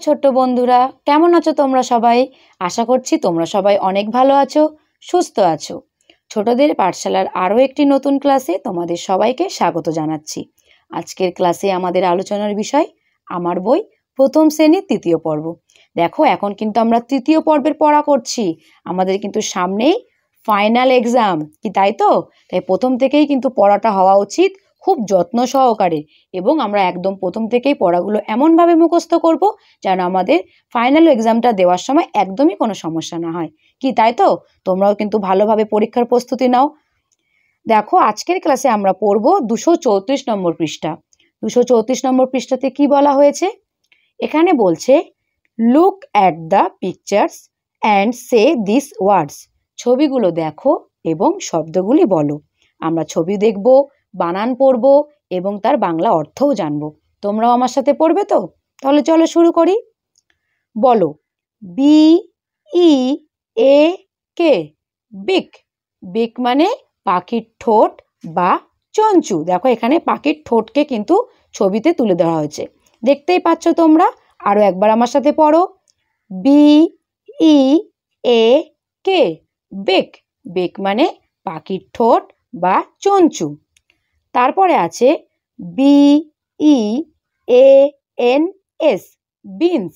ছোট্ট বন্ধুরা, কেমন আছো তোমরা সবাই? আশা করছি তোমরা সবাই অনেক ভালো আছো, সুস্থ আছো। ছোটদের পাঠশালার আরও একটি নতুন ক্লাসে তোমাদের সবাইকে স্বাগত জানাচ্ছি। আজকের ক্লাসে আমাদের আলোচনার বিষয় আমার বই প্রথম শ্রেণীর তৃতীয় পর্ব। দেখো, এখন কিন্তু আমরা তৃতীয় পর্বের পড়া করছি। আমাদের কিন্তু সামনেই ফাইনাল এক্সাম, কি তাই তো? তাই প্রথম থেকেই কিন্তু পড়াটা হওয়া উচিত খুব যত্ন সহকারে, এবং আমরা একদম প্রথম থেকেই পড়াগুলো এমনভাবে মুখস্থ করব যেন আমাদের ফাইনাল এক্সামটা দেওয়ার সময় একদমই কোনো সমস্যা না হয়, কি তাই তো? তোমরাও কিন্তু ভালোভাবে পরীক্ষার প্রস্তুতি নাও। দেখো, আজকের ক্লাসে আমরা পড়ব 234 নম্বর পৃষ্ঠা। 234 নম্বর পৃষ্ঠাতে কি বলা হয়েছে? এখানে বলছে, look at the pictures and say this words. ছবিগুলো দেখো এবং শব্দগুলি বলো। আমরা ছবি দেখব, বানান পড়ব এবং তার বাংলা অর্থও জানব। তোমরাও আমার সাথে পড়বে তো? তাহলে চলো শুরু করি। বলো, বি ই এ কে, বিক। বিক মানে পাখির ঠোঁট বা চঞ্চু। দেখো, এখানে পাখির ঠোঁটকে কিন্তু ছবিতে তুলে দেওয়া হয়েছে, দেখতেই পাচ্ছ তোমরা। আরও একবার আমার সাথে পড়ো, বি ই এ কে, বিক। বিক মানে পাখির ঠোঁট বা চঞ্চু। তারপরে আছে B E A N S, beans.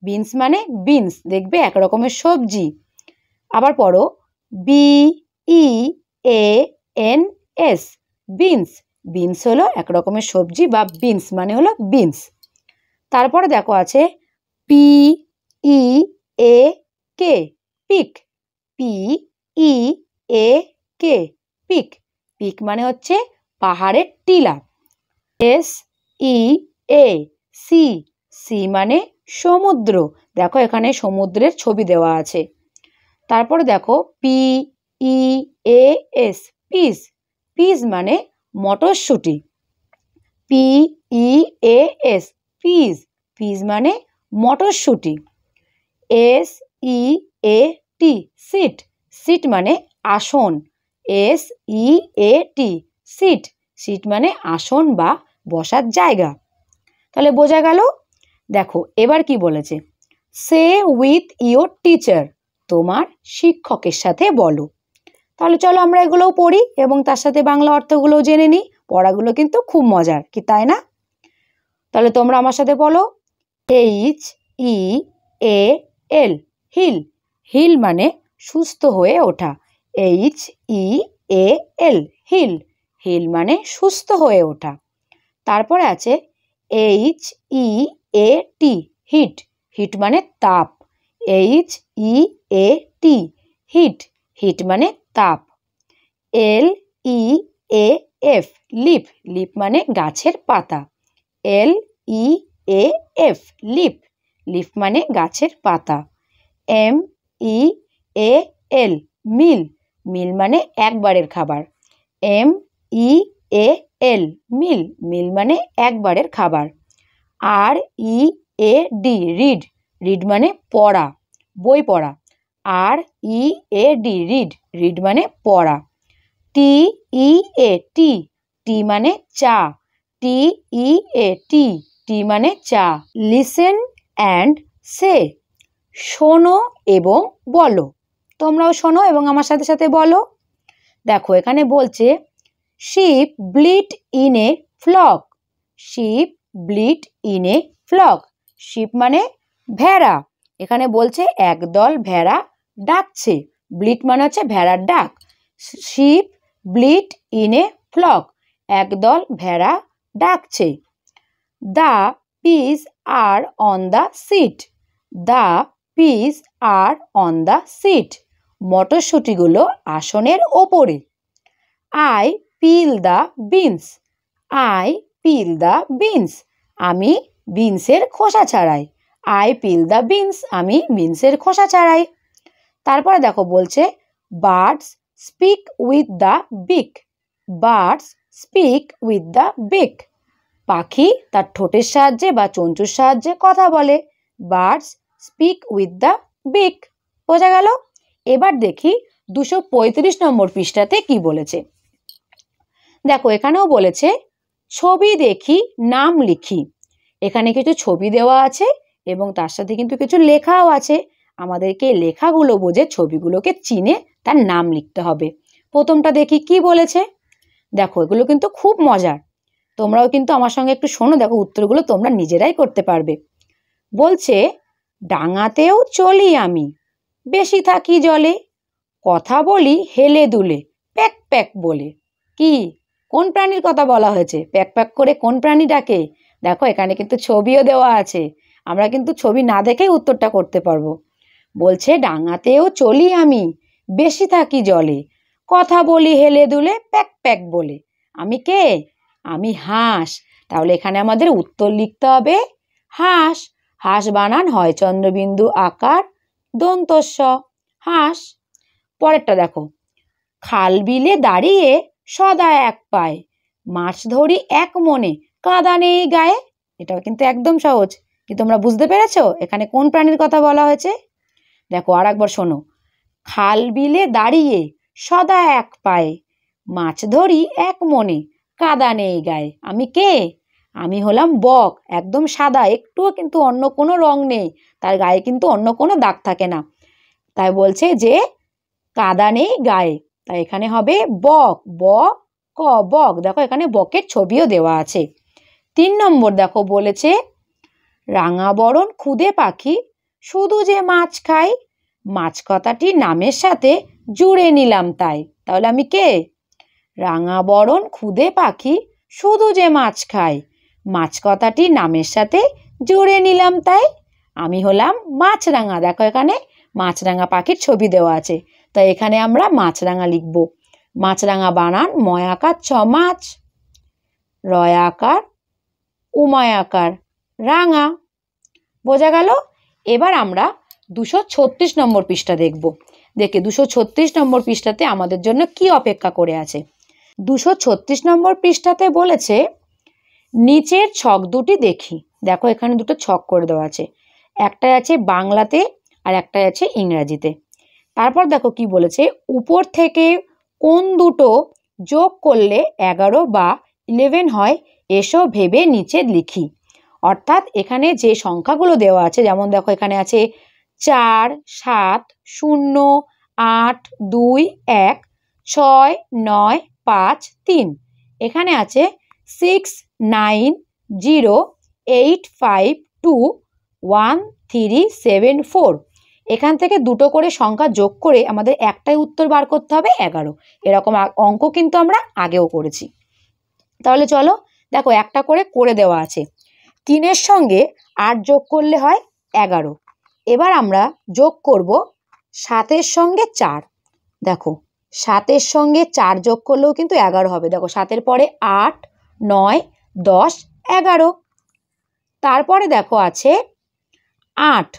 Beans মানে বিনস, দেখবে এক রকমের সবজি। আবার পড়ো, B E A N S, beans. Beans হলো এক রকমের সবজি বা বিনস মানে হলো বিনস। তারপরে দেখো আছে পি ই এ কে, পিক। পি ই এ কে, পিক। পিক মানে হচ্ছে পাহাড়ের টিলা। S E A, sea. Sea মানে সমুদ্র। দেখো, এখানে সমুদ্রের ছবি দেওয়া আছে। তারপরে দেখো P E A S, peas. Peas মানে মটরশুঁটি। P E A S, peas. Peas মানে মটরশুঁটি। এস ই এ টি, সিট। সিট মানে আসন। এস ই এ টি, সিট। সিট মানে আসন বা বসার জায়গা। তাহলে বোঝা গেল? দেখো, এবার কি বলেছে? সে উইথ ইয়োর টিচার, তোমার শিক্ষকের সাথে বলো। তাহলে চলো আমরা এগুলোও পড়ি এবং তার সাথে বাংলা অর্থগুলোও জেনে নিই। পড়াগুলো কিন্তু খুব মজার, কি তাই না? তাহলে তোমরা আমার সাথে বলো, এইচ ই এ এল, হিল। হিল মানে সুস্থ হয়ে ওঠা। এইচ ই এ এল, হিল। হিল মানে সুস্থ হয়ে ওঠা। তারপরে আছে এইচ ই এ টি, হিট। হিট মানে তাপ। এইচ ই এ টি, হিট। হিট মানে তাপ। এল ই এ এফ, লিফ। লিফ মানে গাছের পাতা। এল ই এ এফ, লিফ। লিফ মানে গাছের পাতা। এম ই এ এল, মিল। মিল মানে একবারের খাবার। এম ই এ এল, মিল। মিল মানে একবারের খাবার। আর ই এ ডি, রিড। রিড মানে পড়া, বই পড়া। আর ই এ ডি, রিড। রিড মানে পড়া। টি ই এ টি, টি মানে চা। টি ই এ টি, টি মানে চা। লিসেন অ্যান্ড সে, শোনো এবং বলো। তোমরাও শোনো এবং আমার সাথে সাথে বলো। দেখো, এখানে বলছে sheep bleat in a flock. Sheep bleat in a flock. Sheep মানে ভেড়া। এখানে বলছে একদল ভেড়া ডাকছে। ব্লিট মানে হচ্ছে ভেড়ার ডাক। Sheep bleat in a flock, একদল ভেড়া ডাকছে। The peas are on the seat. The peas are on the seat, মটরশুঁটিগুলো আসনের ওপরে। I peel the beans. I peel the beans, আমি বিনসের খোসা ছাড়াই। আই পিল দ্য বিনস, আমি বিনসের খোসা ছাড়াই। তারপরে দেখো বলছে বার্ডস স্পিক উইথ দ্য বিক। বার্ডস স্পিক উইথ দ্য বিক, পাখি তার ঠোঁটের সাহায্যে বা চঞ্চুর সাহায্যে কথা বলে। বার্ডস স্পিক উইথ দ্য বিক। বোঝা গেল? এবার দেখি 235 নম্বর পৃষ্ঠাতে কি বলেছে। দেখো, এখানেও বলেছে ছবি দেখি নাম লিখি। এখানে কিছু ছবি দেওয়া আছে এবং তার সাথে কিন্তু কিছু লেখাও আছে। আমাদেরকে লেখাগুলো বুঝে ছবিগুলোকে চিনে তার নাম লিখতে হবে। প্রথমটা দেখি কি বলেছে। দেখো এগুলো কিন্তু খুব মজার, তোমরাও কিন্তু আমার সঙ্গে একটু শোনো, দেখো উত্তরগুলো তোমরা নিজেরাই করতে পারবে। বলছে ডাঙাতেও চলি আমি, বেশি থাকি জলে, কথা বলি হেলে দুলে, প্যাক প্যাক বলে। কি, কোন প্রাণীর কথা বলা হয়েছে? প্যাক প্যাক করে কোন প্রাণী ডাকে? দেখো এখানে কিন্তু ছবিও দেওয়া আছে, আমরা কিন্তু ছবি না দেখেই উত্তরটা করতে পারবো। বলছে ডাঙাতেও চলি আমি, বেশি থাকি জলে, কথা বলি হেলে দুলে, প্যাক প্যাক বলে। আমি কে? আমি হাঁস। তাহলে এখানে আমাদের উত্তর লিখতে হবে হাঁস। হাঁস বানান হয় চন্দ্রবিন্দু আকার দন্তস্ব, হাঁস। পরেরটা দেখো, খাল বিলে দাঁড়িয়ে সদা এক পায়ে, মাছ ধরি এক মনে, কাদা নেই গায়ে। এটাও কিন্তু একদম সহজ। কি তোমরা বুঝতে পেরেছো এখানে কোন প্রাণীর কথা বলা হয়েছে? দেখো আর একবার শোনো, খাল বিলে দাঁড়িয়ে সদা এক পায়ে, মাছ ধরি এক মনে, কাদা নেই গায়ে। আমি কে? আমি হলাম বক, একদম সাদা, একটুও কিন্তু অন্য কোনো রং নেই, তার গায়ে কিন্তু অন্য কোনো দাগ থাকে না। তাই বলছে যে কাদা নেই গায়ে, তাই এখানে হবে বক, ব ক বক। দেখো এখানে বকের ছবিও দেওয়া আছে। 3 নম্বর দেখো বলেছে রাঙা বরণ খুদে পাখি, শুধু যে মাছ খাই, মাছ কথাটি নামের সাথে জুড়ে নিলাম তাই। তাহলে আমি কে? রাঙা বরণ খুদে পাখি, শুধু যে মাছ খাই, মাছ কথাটি নামের সাথে জুড়ে নিলাম তাই। আমি হলাম মাছরাঙা। দেখো এখানে মাছরাঙা পাখির ছবি দেওয়া আছে, তাই এখানে আমরা মাছরাঙা লিখব। মাছরাঙা বানান ময়াকার ছ মাছ, রয়াকার উময়াকার রাঙা। বোঝা গেল? এবার আমরা 236 নম্বর পৃষ্ঠা দেখব। দেখে 236 নম্বর পৃষ্ঠাতে আমাদের জন্য কি অপেক্ষা করে আছে। 236 নম্বর পৃষ্ঠাতে বলেছে নিচের ছক দুটি দেখি। দেখো এখানে দুটো ছক করে দেওয়া আছে, একটা আছে বাংলাতে আর একটা আছে ইংরাজিতে। তারপর দেখো কি বলেছে, উপর থেকে কোন দুটো যোগ করলে 11 বা 11 হয় এসো ভেবে নিচে লিখি। অর্থাৎ এখানে যে সংখ্যাগুলো দেওয়া আছে, যেমন দেখো এখানে আছে 4, 7, 0, 8, 2, 1, 6, 9, 5, 3। এখানে আছে 6, 9, 0, 8, 5, 2, 1, 3, 7, 4। এখান থেকে দুটো করে সংখ্যা যোগ করে আমাদের একটাই উত্তর বার করতে হবে 11। এরকম অঙ্ক কিন্তু আমরা আগেও করেছি। তাহলে চলো দেখো একটা করে করে দেওয়া আছে। 3-এর সঙ্গে 8 যোগ করলে হয় 11। এবার আমরা যোগ করব 7-এর সঙ্গে 4। দেখো 7-এর সঙ্গে 4 যোগ করলেও কিন্তু 11 হবে। দেখো 7-এর পরে 8, 9, 10, 11। তারপরে দেখো আছে 8।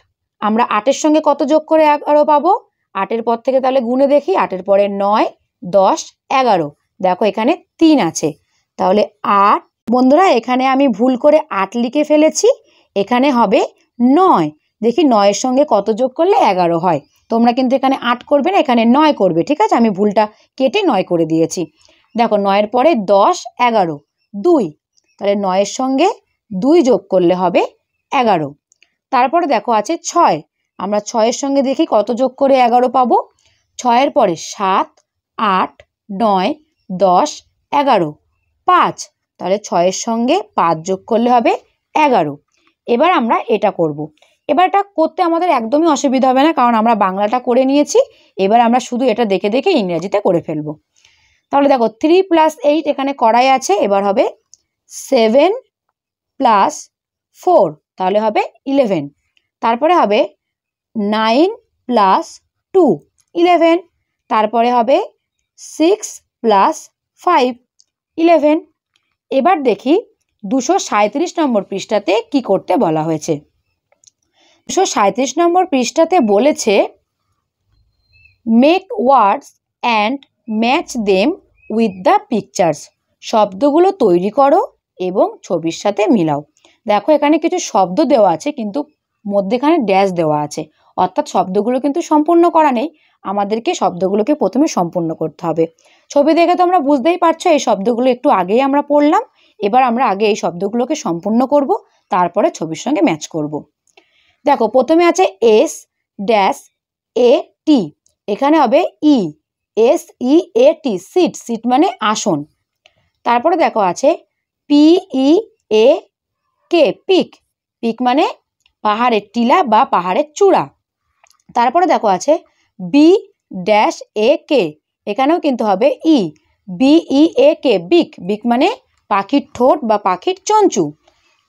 আমরা 8-এর সঙ্গে কত যোগ করে 11 পাবো? 8-এর পর থেকে তাহলে গুণে দেখি। 8-এর পরে 9, 10, 11। দেখো এখানে 3 আছে, তাহলে 8। বন্ধুরা এখানে আমি ভুল করে 8 লিখে ফেলেছি, এখানে হবে 9। দেখি 9-এর সঙ্গে কত যোগ করলে 11 হয়। তোমরা কিন্তু এখানে 8 করবে না, এখানে 9 করবে। ঠিক আছে, আমি ভুলটা কেটে 9 করে দিয়েছি। দেখো 9-এর পরে 10, 11, 2। তাহলে 9-এর সঙ্গে 2 যোগ করলে হবে 11। তারপরে দেখো আছে 6। আমরা 6-এর সঙ্গে দেখি কত যোগ করে 11 পাবো। 6-এর পরে 7, 8, 9, 10, 11, 5। তাহলে 6-এর সঙ্গে 5 যোগ করলে হবে 11। এবার আমরা এটা করব। এবার এটা করতে আমাদের একদমই অসুবিধা হবে না, কারণ আমরা বাংলাটা করে নিয়েছি। এবার আমরা শুধু এটা দেখে দেখে ইংরেজিতে করে ফেলবো। তাহলে দেখো 3 + 8 এখানে করাই আছে। এবার হবে 7 + 4, তাহলে হবে 11। তারপরে হবে 9 + 2, 11। তারপরে হবে 6 + 5, 11। এবার দেখি 237 নম্বর পৃষ্ঠাতে কি করতে বলা হয়েছে। 237 নম্বর পৃষ্ঠাতে বলেছে make words and match them with the pictures. শব্দগুলো তৈরি করো এবং ছবির সাথে মিলাও। দেখো এখানে কিছু শব্দ দেওয়া আছে, কিন্তু মধ্যেখানে ড্যাশ দেওয়া আছে, অর্থাৎ শব্দগুলো কিন্তু সম্পূর্ণ করা নেই। আমাদেরকে শব্দগুলোকে প্রথমে সম্পূর্ণ করতে হবে। ছবি দেখে তো আমরা বুঝতেই পারছো এই শব্দগুলো একটু আগেই আমরা পড়লাম। এবার আমরা আগে এই শব্দগুলোকে সম্পূর্ণ করব, তারপরে ছবির সঙ্গে ম্যাচ করব। দেখো প্রথমে আছে এস ড্যাশ এ টি, এখানে হবে ই, এস ই এ টি, সিট, সিট মানে আসন। তারপরে দেখো আছে পি ই এ কে, পিক, পিক মানে পাহাড়ের টিলা বা পাহাড়ের চূড়া। তারপরে দেখো আছে বি ড্যাশ এ কে, এখানেও কিন্তু হবে ই, বি ই এ কে, বিক, বিক মানে পাখির ঠোঁট বা পাখির চঞ্চু।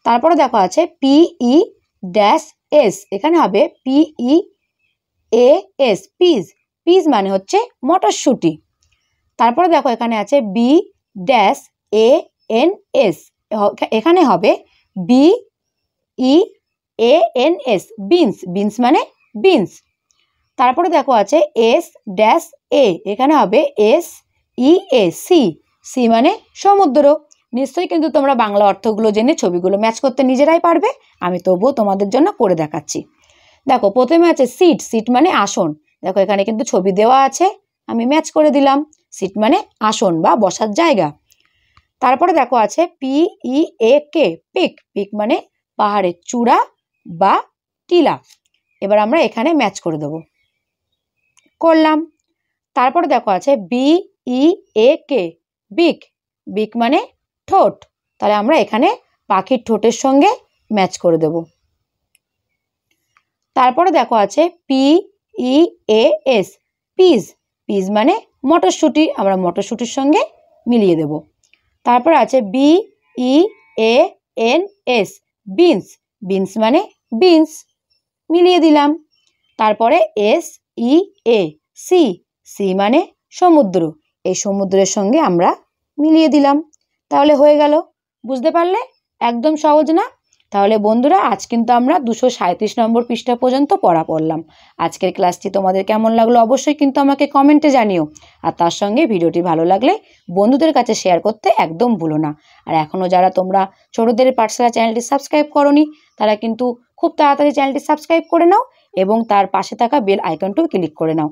তারপরে দেখো আছে পি ই ড্যাশ এস, এখানে হবে P E A S, peas, peas মানে হচ্ছে মটরশুঁটি। তারপরে দেখো এখানে আছে B dash A N S, এখানে হবে B E A N S, beans, beans মানে বিনস। তারপরে দেখো আছে এস ড্যাশ এ, এখানে হবে S E A, sea, sea মানে সমুদ্র। নিশ্চয়ই কিন্তু তোমরা বাংলা অর্থগুলো জেনে ছবিগুলো ম্যাচ করতে নিজেরাই পারবে, আমি তবুও তোমাদের জন্য করে দেখাচ্ছি। দেখো প্রথমে আছে সিট, সিট মানে আসন, দেখো এখানে কিন্তু ছবি দেওয়া আছে, আমি ম্যাচ করে দিলাম, সিট মানে আসন বা বসার জায়গা। তারপরে দেখো আছে পি ই এ কে, পিক, পিক মানে পাহাড়ের চূড়া বা টিলা। এবার আমরা এখানে ম্যাচ করে দেব, করলাম। তারপরে দেখো আছে বি ই এ কে, বিক, বিক মানে ঠোঁট, তাহলে আমরা এখানে পাখির ঠোঁটের সঙ্গে ম্যাচ করে দেব। তারপরে দেখো আছে P E A S, peas, peas মানে মটরশুঁটি, আমরা মটরশুঁটির সঙ্গে মিলিয়ে দেব। তারপর আছে B E A N S, beans, beans মানে বিনস, মিলিয়ে দিলাম। তারপরে S E A, sea, sea মানে সমুদ্র, এই সমুদ্রের সঙ্গে আমরা মিলিয়ে দিলাম, তাহলে হয়ে গেল। বুঝতে পারলে? একদম সহজ না? তাহলে বন্ধুরা আজ কিন্তু আমরা 237 নম্বর পৃষ্ঠা পর্যন্ত পড়া পড়লাম। আজকের ক্লাসটি তোমাদের কেমন লাগলো অবশ্যই কিন্তু আমাকে কমেন্টে জানিও, আর তার সঙ্গে ভিডিওটি ভালো লাগলে বন্ধুদের কাছে শেয়ার করতে একদম ভুলো না। আর এখনও যারা তোমরা ছোটদের পাঠশালা চ্যানেলটি সাবস্ক্রাইব করোনি, তারা কিন্তু খুব তাড়াতাড়ি চ্যানেলটি সাবস্ক্রাইব করে নাও এবং তার পাশে থাকা বেল আইকনটিও ক্লিক করে নাও,